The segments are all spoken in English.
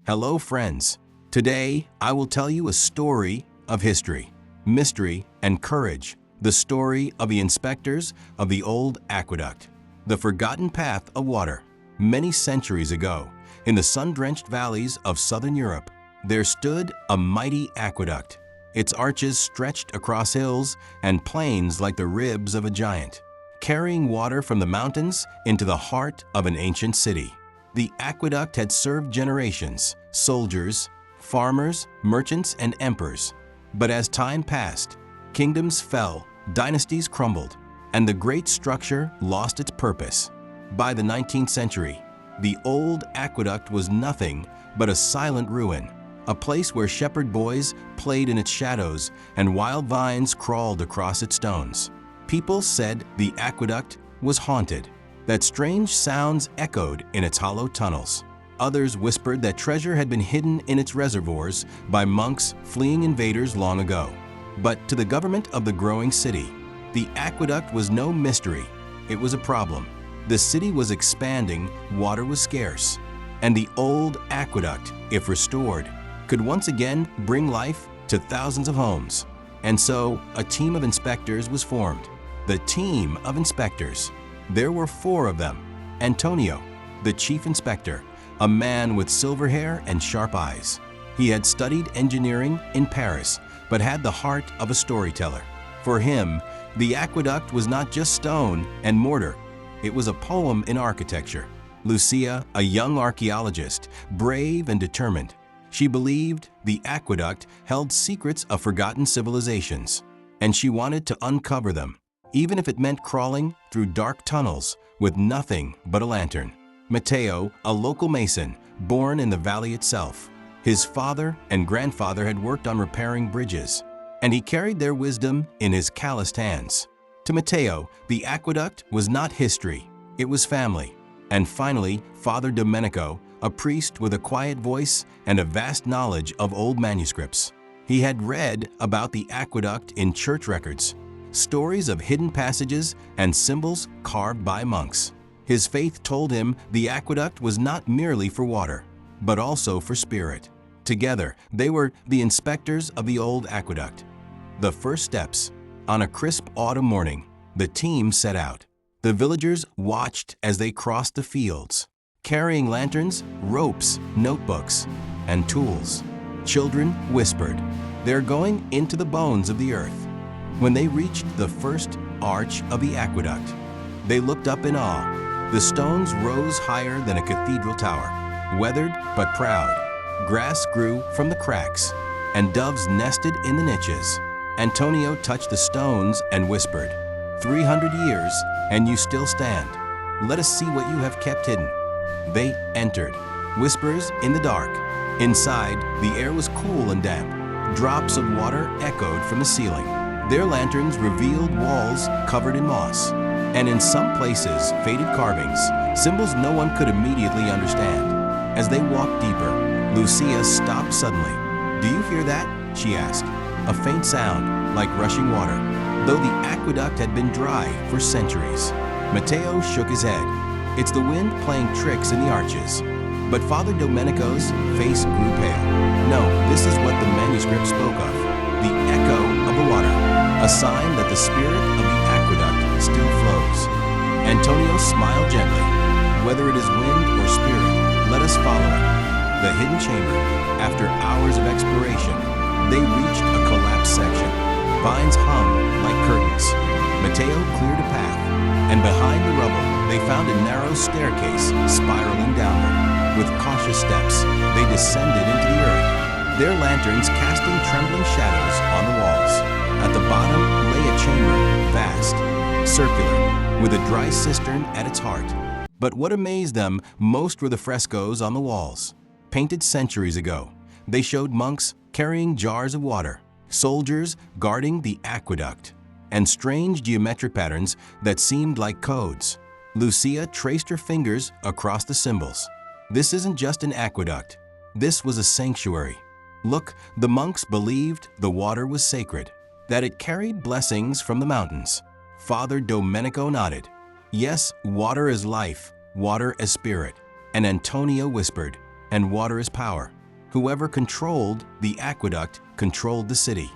Hello, friends. Today, I will tell you a story of history, mystery, and courage. The story of the inspectors of the Old Aqueduct, the forgotten path of water. Many centuries ago, in the sun-drenched valleys of southern Europe, there stood a mighty aqueduct. Its arches stretched across hills and plains like the ribs of a giant, carrying water from the mountains into the heart of an ancient city. The aqueduct had served generations, soldiers, farmers, merchants, and emperors. But as time passed, kingdoms fell, dynasties crumbled, and the great structure lost its purpose. By the 19th century, the Old Aqueduct was nothing but a silent ruin, a place where shepherd boys played in its shadows and wild vines crawled across its stones. People said the aqueduct was haunted, that strange sounds echoed in its hollow tunnels. Others whispered that treasure had been hidden in its reservoirs by monks fleeing invaders long ago. But to the government of the growing city, the aqueduct was no mystery. It was a problem. The city was expanding, water was scarce, and the Old Aqueduct, if restored, could once again bring life to thousands of homes. And so, a team of inspectors was formed. The team of inspectors. There were 4 of them. Antonio, the chief inspector, a man with silver hair and sharp eyes. He had studied engineering in Paris, but had the heart of a storyteller. For him, the aqueduct was not just stone and mortar. It was a poem in architecture. Lucia, a young archaeologist, brave and determined. She believed the aqueduct held secrets of forgotten civilizations, and she wanted to uncover them, even if it meant crawling through dark tunnels with nothing but a lantern. Matteo, a local mason, born in the valley itself. His father and grandfather had worked on repairing bridges, and he carried their wisdom in his calloused hands. To Matteo, the aqueduct was not history, it was family. And finally, Father Domenico, a priest with a quiet voice and a vast knowledge of old manuscripts. He had read about the aqueduct in church records, stories of hidden passages and symbols carved by monks. His faith told him the aqueduct was not merely for water, but also for spirit. Together, they were the inspectors of the Old Aqueduct. The first steps. On a crisp autumn morning, the team set out. The villagers watched as they crossed the fields, carrying lanterns, ropes, notebooks, and tools. Children whispered, "They're going into the bones of the earth." When they reached the first arch of the aqueduct, they looked up in awe. The stones rose higher than a cathedral tower, weathered but proud. Grass grew from the cracks, and doves nested in the niches. Antonio touched the stones and whispered, 300 years, and you still stand. Let us see what you have kept hidden." They entered, whispers in the dark. Inside, the air was cool and damp. Drops of water echoed from the ceiling. Their lanterns revealed walls covered in moss, and in some places, faded carvings, symbols no one could immediately understand. As they walked deeper, Lucia stopped suddenly. "Do you hear that?" she asked. A faint sound, like rushing water, though the aqueduct had been dry for centuries. Matteo shook his head. "It's the wind playing tricks in the arches." But Father Domenico's face grew pale. "No, this is what the manuscript spoke of. The echo of the water, a sign that the spirit of the aqueduct still flows." Antonio smiled gently. "Whether it is wind or spirit, let us follow it." The hidden chamber. After hours of exploration, they reached a collapsed section. Vines hung like curtains. Matteo cleared a path, and behind the rubble, they found a narrow staircase spiraling downward. With cautious steps, they descended into the earth, their lanterns casting trembling shadows on the walls. At the bottom lay a chamber, vast, circular, with a dry cistern at its heart. But what amazed them most were the frescoes on the walls. Painted centuries ago, they showed monks carrying jars of water, soldiers guarding the aqueduct, and strange geometric patterns that seemed like codes. Lucia traced her fingers across the symbols. This isn't just an aqueduct. This was a sanctuary. Look, the monks believed the water was sacred, that it carried blessings from the mountains. Father Domenico nodded. Yes, water is life, water is spirit. And Antonio whispered, and water is power. Whoever controlled the aqueduct controlled the city.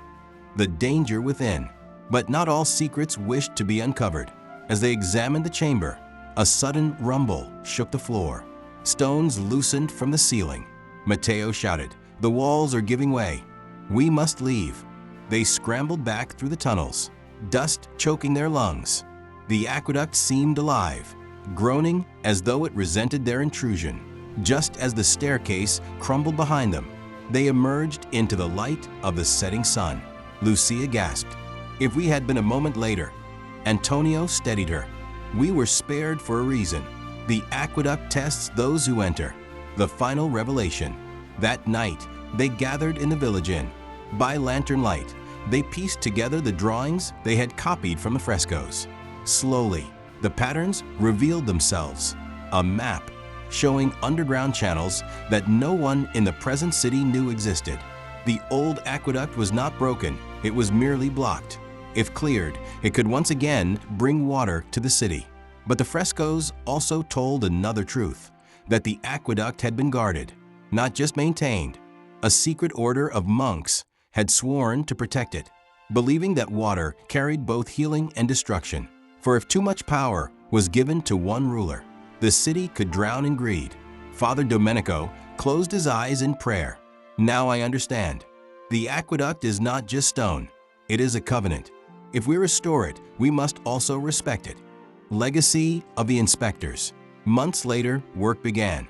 The danger within. But not all secrets wished to be uncovered. As they examined the chamber, a sudden rumble shook the floor. Stones loosened from the ceiling. Matteo shouted, "The walls are giving way. We must leave." They scrambled back through the tunnels, dust choking their lungs. The aqueduct seemed alive, groaning as though it resented their intrusion. Just as the staircase crumbled behind them, they emerged into the light of the setting sun. Lucia gasped. If we had been a moment later, Antonio steadied her. We were spared for a reason. The aqueduct tests those who enter. The final revelation. That night, they gathered in the village inn. By lantern light, they pieced together the drawings they had copied from the frescoes. Slowly, the patterns revealed themselves. A map showing underground channels that no one in the present city knew existed. The old aqueduct was not broken, it was merely blocked. If cleared, it could once again bring water to the city. But the frescoes also told another truth, that the aqueduct had been guarded, not just maintained. A secret order of monks had sworn to protect it, believing that water carried both healing and destruction. For if too much power was given to one ruler, the city could drown in greed. Father Domenico closed his eyes in prayer. Now I understand. The aqueduct is not just stone, it is a covenant. If we restore it, we must also respect it. Legacy of the inspectors. Months later, work began.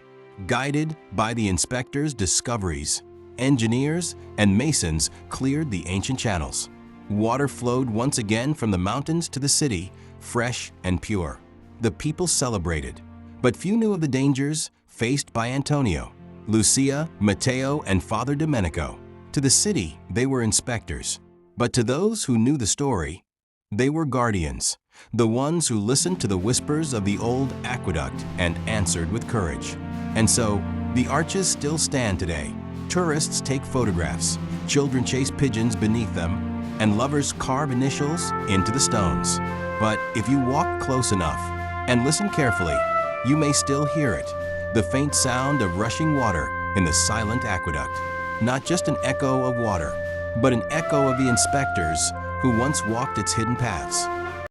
Guided by the inspectors' discoveries, engineers and masons cleared the ancient channels. Water flowed once again from the mountains to the city, fresh and pure. The people celebrated, but few knew of the dangers faced by Antonio, Lucia, Matteo, and Father Domenico. To the city, they were inspectors, but to those who knew the story, they were guardians, the ones who listened to the whispers of the old aqueduct and answered with courage. And so, the arches still stand today. Tourists take photographs, children chase pigeons beneath them, and lovers carve initials into the stones. But if you walk close enough and listen carefully, you may still hear it, the faint sound of rushing water in the silent aqueduct. Not just an echo of water, but an echo of the inspectors who once walked its hidden paths.